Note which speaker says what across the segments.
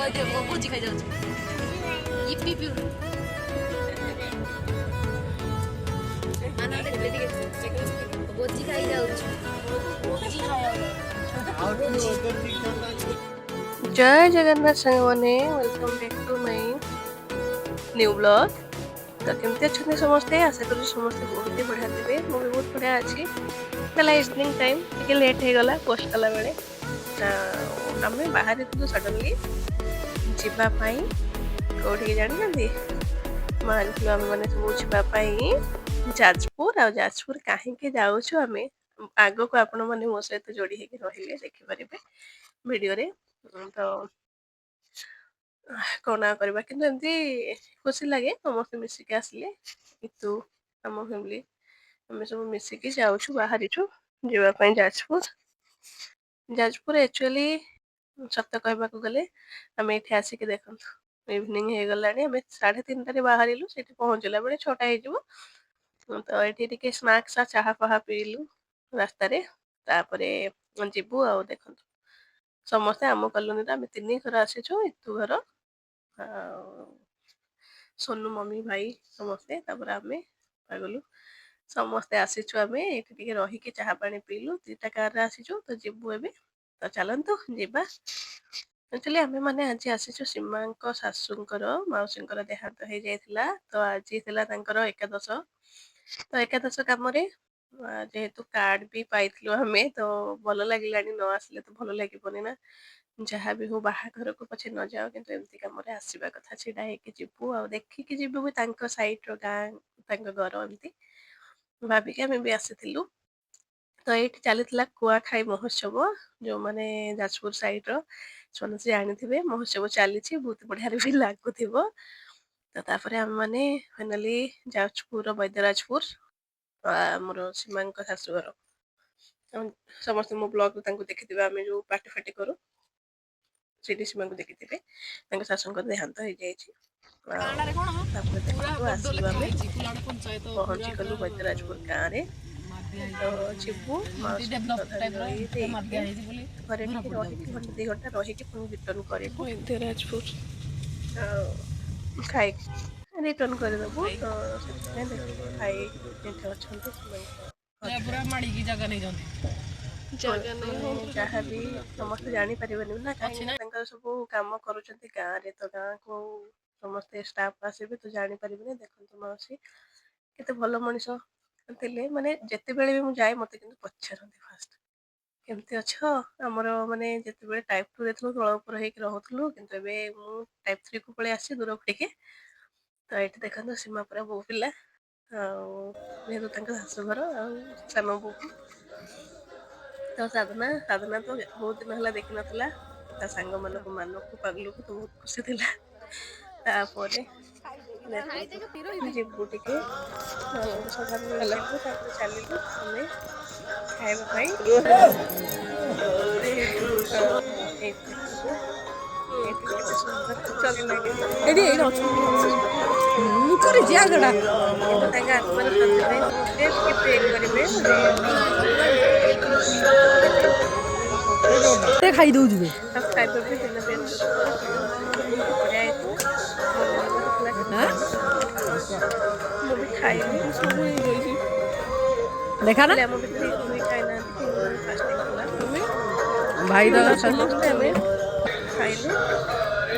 Speaker 1: ଭୋଜି ଖାଇଯାଉଛି ଇପି ପିଉ ଭୋଜି ଖାଇଯାଉଛି जय जगन्नाथ साଙ୍ଗमाने welcome back to my new blog. तो केमती अच्छे समस्ते आशा करूँ समस्ते बहुत ही बढ़िया थे मुझे बहुत बढ़िया अच्छी गला इवनिंग टाइम टे लेट हो गला पोस्ट कला बेले आम बाहर सडनली जावाई कौटी जानी बाहर आम मैंने सब जावाई जाजपुर आ जाजपुर कहीं जाऊँ आम आग को आपण मैंने मो सहित जोड़ी होगी रही देखिपारे वीडियो रे तो कौन करवा कि खुशी लगे समस्त मिसिकी आसिले तू आम फैमिली आम सब मिसिकी जाऊँ बाहरी जावाई जाजपुर जाजपुर एक्चुअली सत कहवा गले आम ये आसिक देखु इवनिंग हो गला आम 3:30 बाहर से पहुँचला बेले 6टा हो तो ये स्नाक्स चाहा फाहा पीलु रास्तार जीवु आ देखु समस्ते आम कलोनी आम 3 घर आसीचु इतु घर सोनू मम्मी भाई समस्ते आम गलु समस्ते आसीचु आम ये रहीकि चाहा पानी पीलु 2टा कार आसीचु तो जीवु ए तो चलतु जीवा एक्चुअली आम मैंने आज आसीचु सीमा शाशुंकर मौसींकर देहांत हो जाइथिला तो आज तांकर एकादश तो एकादश काम जेहेतु कार्ड भी पाइथिलु हमें तो भल लगिलानी न आसले तो भल लगिबनी ना जहाँ भी हो बाहाघर को पछे न जाओ किंतु एमती काम आसवा कथा छिड़ा होगी जीवु आ देखिकी जीवु भी सैड गाँ घर एमती भाविकी आम भी आसीलु तो ये चली कुआखाई महोत्सव जो मैंने जाजपुर साइड से जानी महोत्सव चली बहुत बढ़िया भी लगुव तो आम मैंने फाइनाली जाजपुर वैद्यराजपुर मोर सीमा शाशुघर समस्त मो ब्लॉग देखी आम जो पार्टी फाटी करूँ सीडी सीमा को देखी शाशुर देहांत हो पहुंची गलु वैद्यराजपुर गाँव में तो जीवु घरे घंटे 2 घंटा रही रिटर्न कर वैद्यराजपुर खाई रिटर्न करदेबू तो भाई जहाँ भी समस्त जानी पारिबेनि ना कहीं सब काम करुछंती गाँव रे तो गाँव को समस्ते स्टाफ आसबे तो जानी पारिबेनि देखंतु माउसी केते भल मनीष थिले माने जेते बेले भी मु जाए मते किंतु पछारंती फास्ट केमती अच्छ आमर माने जेते बेले टाइप 2 रेथलो तळ ऊपर हेक रहथलो किंतु एबे मु टाइप 3 को पळे आसी दूर पटिके तो ये देखंतु सीमा पूरा बो पिला जेहेतु शाशुघर सान बो तो साधना साधना तो बहुत दिन है देखी नाला सांग मानक मानक पागल को तो बहुत खुशी थिला जीवु टिके चलू आम खाइबा सुंदर
Speaker 2: खाई दौ
Speaker 1: सब्सक्राइबर भी दिन दिन बढ़िया मुझे खाइली
Speaker 2: देखा ना
Speaker 1: खाइना
Speaker 2: भाई
Speaker 1: समस्ते हमें खाइलु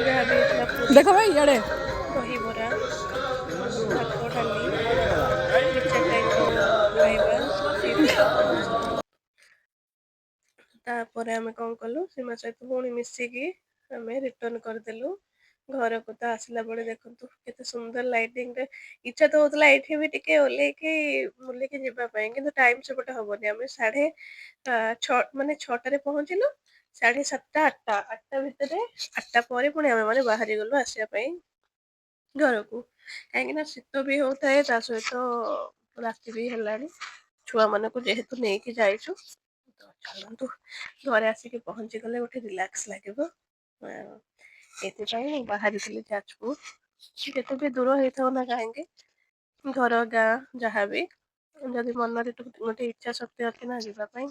Speaker 1: जहाँ भी
Speaker 2: देखो भाई इड़े
Speaker 1: दही बरा भात डाली मिर्चा खाइबा तापर आम कौन कलु सीमा सहित पुणी मिसिकी आम रिटर्न करदेलु घर को तो आसला बेले देखु केते सुंदर लाइटिंग रे इच्छा तो होता ये भी टिके ओल्लैकी बुलिकी जावाई कि टाइम सेपटे हेनी आम 6:30 माने 6टारे पहुँचलु 7:30 8टा भितर 8टा पर पुणी आम मैंने बाहरी गलु आसापी घर को कहीं शीत भी होता है सहित राति भी है छुआ मान को जेहेतु नहीं कि जाइछु तो चलतु घरे आसिक पहुँची गले गोटे रिलैक्स लगे ये बाहरी जाजपुर जिते भी दूर होता हो ना कहीं घर गाँ जहाँ भी जदि मन गोटे इच्छा शक्ति अच्छी ना जावाई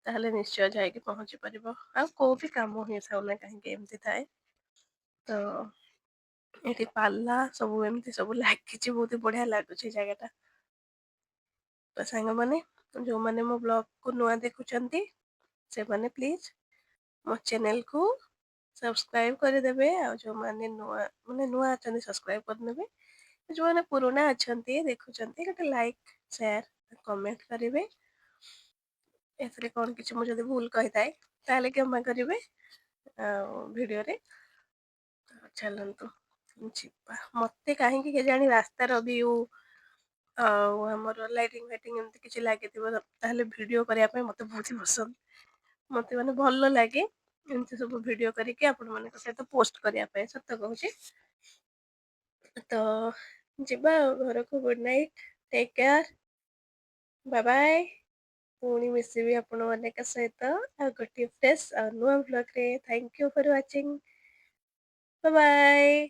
Speaker 1: ताहले निश्चय जाकि पहुँची पार आ को भी कम हो था ना कहीं एमती थाए ତ ଏଠି ପାଲା ସବୁ ଏମିତି ସବୁ ଲାଗିଛି, ବହୁତ ବଢ଼ିଆ ଲାଗୁଛି ଜାଗାଟା। ତ ସାଙ୍ଗମାନେ, ଯେଉଁମାନେ ମୋ ବ୍ଲଗ୍କୁ ନୂଆ ଦେଖୁଛନ୍ତି ସେମାନେ ପ୍ଲିଜ୍ ମୋ ଚ୍ୟାନେଲ୍କୁ ସବସ୍କ୍ରାଇବ୍ କରିଦେବେ। ଆଉ ଯେଉଁମାନେ ନୂଆ ଅଛନ୍ତି ସବସ୍କ୍ରାଇବ୍ କରିନେବେ। ଯେଉଁମାନେ ପୁରୁଣା ଅଛନ୍ତି ଦେଖୁଛନ୍ତି ଗୋଟେ ଲାଇକ୍, ସେୟାର, କମେଣ୍ଟ କରିବେ। ଏଥିରେ କ'ଣ କିଛି ମୁଁ ଯଦି ଭୁଲ କହିଥାଏ ତାହେଲେ କ୍ଷମା କରିବେ ଆଉ ଭିଡ଼ିଓରେ। ଚାଲନ୍ତୁ ଯିବା। ମୋତେ କାହିଁକି କେଜାଣି ରାସ୍ତାର ଭିଉ ଆଉ ଆମର ଲାଇଟିଂ ଫାଇଟିଂ ଏମିତି କିଛି ଲାଗିଥିବ ତାହେଲେ ଭିଡ଼ିଓ କରିବା ପାଇଁ ମୋତେ ବହୁତ ପସନ୍ଦ। ମୋତେ ମାନେ ଭଲ ଲାଗେ ଏମିତି ସବୁ ଭିଡ଼ିଓ କରିକି ଆପଣମାନଙ୍କ ସହିତ ପୋଷ୍ଟ କରିବା ପାଇଁ, ସତ କହୁଛି। ତ ଯିବା ଆଉ ଘରକୁ। Good night, take care, bye bye. ପୁଣି ମିଶିବି ଆପଣମାନଙ୍କ ସହିତ ଆଉ ଗୋଟିଏ ଫ୍ରେଶ୍ ଆଉ ନୂଆ ବ୍ଲଗ୍ରେ। Thank you for watching. Bye bye.